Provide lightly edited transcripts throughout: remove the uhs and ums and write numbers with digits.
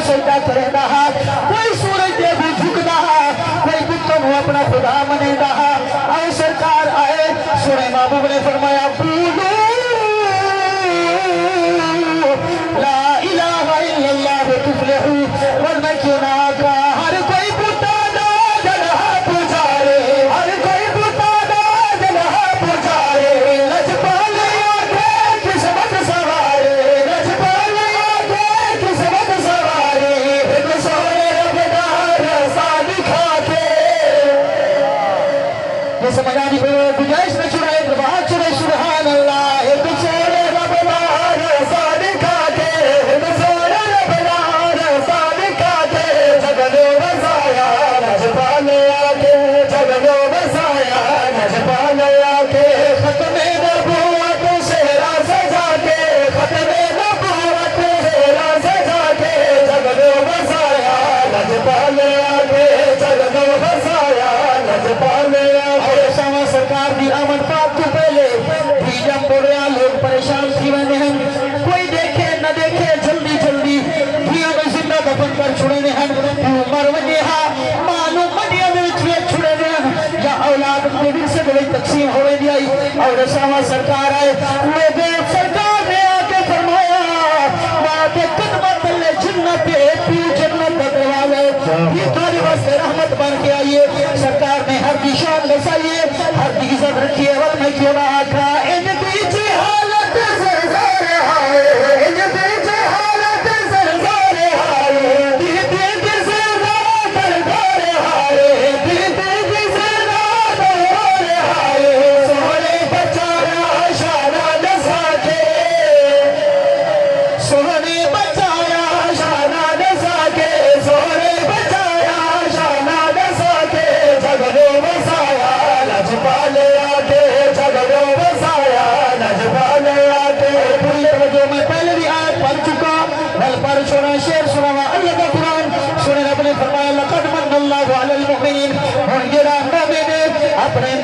سجدہ کرے رہا کوئی سورج دے بھی جھک رہا کوئی بتوں اپنا خدا منے رہا آئے سرکار آئے سورہ محبوب نے فرمایا بولو لا الہ الا اللہ تفلحو ورنہ کیوں نہ آقا ہر کوئی بتا دا جلہ پجارے ہر کوئی بتا دا جلہ پجارے لجپالے آگے قسمت سوارے لجپالے آگے قسمت سوارے ایک سونے رب دار سال کھا کے یہ سمجھانی پہ گجائش میں چھڑائے دربار چھڑے سبحان اللہ ایک سونے رب دار سال کھا کے ایک سونے رب دار سال کھا کے جگلو بسایا لجپالے آگے جگلو بسایا لجپالے آگے ختم نبوت شہرہ سجا کے ختم نبوت شہرہ سجا کے جگلو بسایا لجپالے آگے جگلو بسایا لجپالے آگے شامہ سرکار دی آمد پاک تو پہلے بھیجم بڑیا لوگ پریشان تھی وینے ہیں کوئی دیکھے نہ دیکھے جلدی جلدی بھیاں میں زندہ دفن کر چھوڑے نے ہیں عمر وجہا معلوم مدیہ میں چھوڑے چھوڑے نے ہیں یا اولاد اپنے دل سے بڑی تقسیم ہوئے دی آئی اور شامہ سرکار آئے لوگ سرکار نے آکے فرمایا وہاں کے قدمت اللہ جنت پیو جنت بدروالے یہ تاری واسطے رحمت بن کے آئیے سرکار نے ہر دی شان بسائیے ہر دی عزت رکھیے ورنہ کیوں نہ آقا ان دیجی حالت زرزار آئے ان دیجی حالت زرزار آئے دی دیجی زرزار درگار آئے دی دیجی زرزار درگار آئے سونے بچایا شانہ نسا کے سونے بچایا شانہ نسا کے سونے بچایا شانہ نسا کے جگلو بسایا لجپالے آگے جگلو بسایا لجپالے آگے پوری توجہ میں پہلے بھی آیت پڑھ چکا بل پر سنا شیر سنا اللہ کا قرآن سنے رب نے فرمایا لقد من اللہ علی المؤمنین اور یہ رہنا میں نے اپنے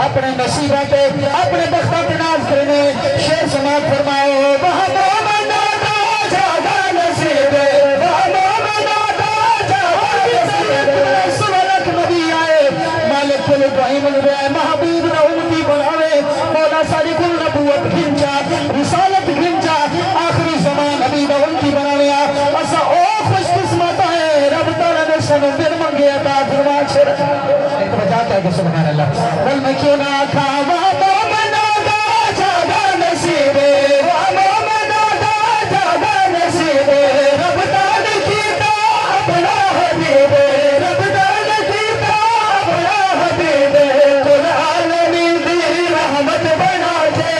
اپنے نصیبہ پہ اپنے بختہ پہ ناز کرنے شیر سماعت فرماؤ وہاں مومن آتا جاگا نصیبے وہاں مومن آتا جاگا نصیبے سبلک نبی آئے مالک کل ابراہیم الرائے محبوب نہ امتی بناوے مولا صادق النبوت گھنچا رسالت گھنچا آخری زمان ابھی نہ امتی بناوے اسا او خوش قسمت آئے رب تعالیٰ نے سنو دن منگے عطا فرما چھر ایک بجاتا ہے کہ سبحان اللہ بل میں کیوں نہ آکھا وہاں مومن آگا جاگا نصیبے وہاں مومن آگا جاگا نصیبے رب تعالیٰ کیتا اپنا حبیبے رب تعالیٰ کیتا اپنا حبیبے کل عالمین دی رحمت بنا دے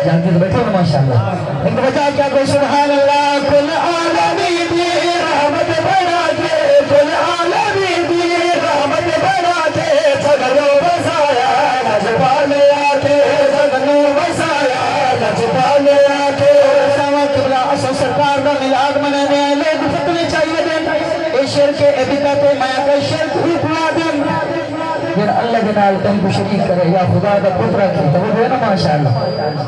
جانتے تو بیٹھو نا ماشاءاللہ ایک بجا کیا کوئی سبحان اللہ کل عالمین دی رحمت بنا دے کل عالمین دی رحمت بنا دے جگلو بسایا لجپالے آگے جگلو بسایا لجپالے آگے سامہ قبلہ اصل سرکار دا ملاد منانے آئے لوگ فتنے چاہیے دیں اے شیر کے ابتہ پہ مایا کا شیر کو اپنا دیں پھر اللہ کے نال تم کو شریک کرے یا خدا دا پترہ کی تو وہ ہے نا ماشاءاللہ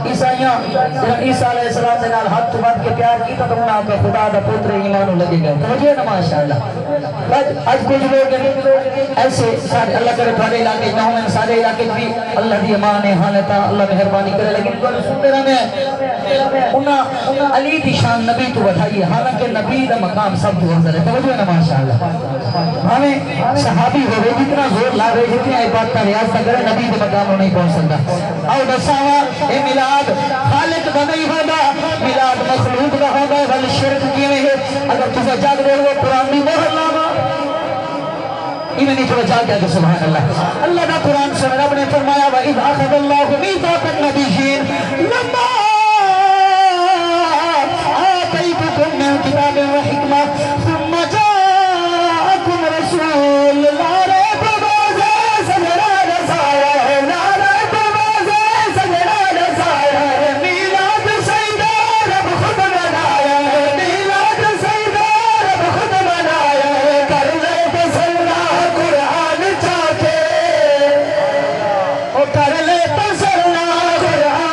عیسائیاں جب عیسیٰ علیہ السلام کے نال ہاتھ تو بات کے پیار کی تو انہوں نے آپ کا خدا دا پتر ایمانوں لگے گئے تو وہ ہے نا ماشاءاللہ آج کچھ لوگ ایسے سارے اللہ کرے تھوڑے علاقے نہ ہوں سارے علاقے بھی اللہ دی امان ہے حالتا اللہ مہربانی کرے لیکن کو سنتے رہنے انہاں علی دی شان نبی تو بتائیے حالانکہ نبی دا مقام سب تو انظر ہے توجہ ہے نا ماشاءاللہ ہمیں صحابی ہوئے جتنا زور لا رہے جتنی عبادت کا ریاض نہ کرے نبی دے مقام نہیں پہنچ سکتا او دساوا اے میلاد خالق دا نہیں ہوگا میلاد مخلوق دا ہوگا بل شرک کیویں ہے اگر تسا جاگ رہے ہو قرآن میں مہر لاوا ایمیں نہیں تھوڑا جاگ گیا سبحان اللہ اللہ دا قرآن سے رب نے فرمایا وَإِذْ أَخَذَ اللَّهُ مِيثَاقَ النَّبِيِّينَ لَمَّا آتَيْتُكُم مِّنَ الْكِتَابِ وَالْحِكْمَةِ ثُمَّ جَاءَكُمْ رَسُولٌ لَّا رَيْبَ فِيهِ سَجَدَ رَسَائِلَ لَا رَيْبَ فِيهِ سَجَدَ رَسَائِلَ میلاد سیدہ رب خود بنایا میلاد سیدہ رب خود بنایا کر لے تسلا قرآن چاہتے او کر لے تسلا قرآن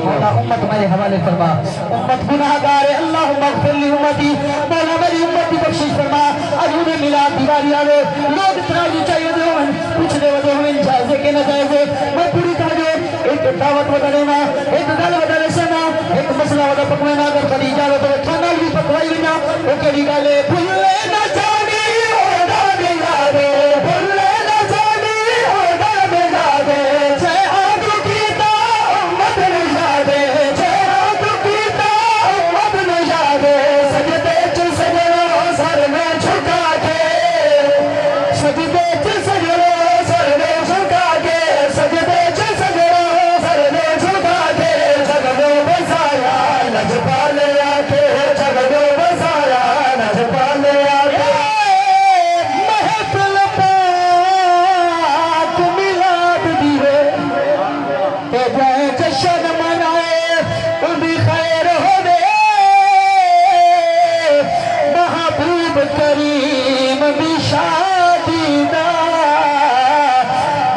مولا امت میرے حوالے فرما امت گناہگار ہے اللہم اغفر لی امتی مولا میری امتی بخشش فرما آج انہیں ملاد دیواری آوے لوگ تراجی چاہیے دے ہوں پوچھنے ودے ہوں جائزے کے نجائزے میں پوری توجہ ایک دعوت ودا لینا ایک دل ودا لیسنا ایک مسئلہ ودا پکوینا اگر خلی اجازت ہو کھانا بھی پکوائی لینا وہ کہڑی گالے بھلے نہ جانی ہونا بھی یادے بھلے نہ جانی ہونا بھی یادے چھے آدھو کیتا امت نجادے چھے آدھو کیتا امت نجادے سجدے چل سجدو سر میں چھکا کے سجدے چل سجدو سر میں چھکا کے سجدے چل سجدو سر میں چھکا کے جگدو بسایا نجپال آکے جگدو بسایا نجپال آکے محفل پاک ملاد دیئے کہ جائے جشن منائے بھی خیر ہو دے محبوب کریم بھی شادی دا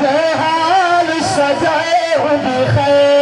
جے حال سجائے بھی خیر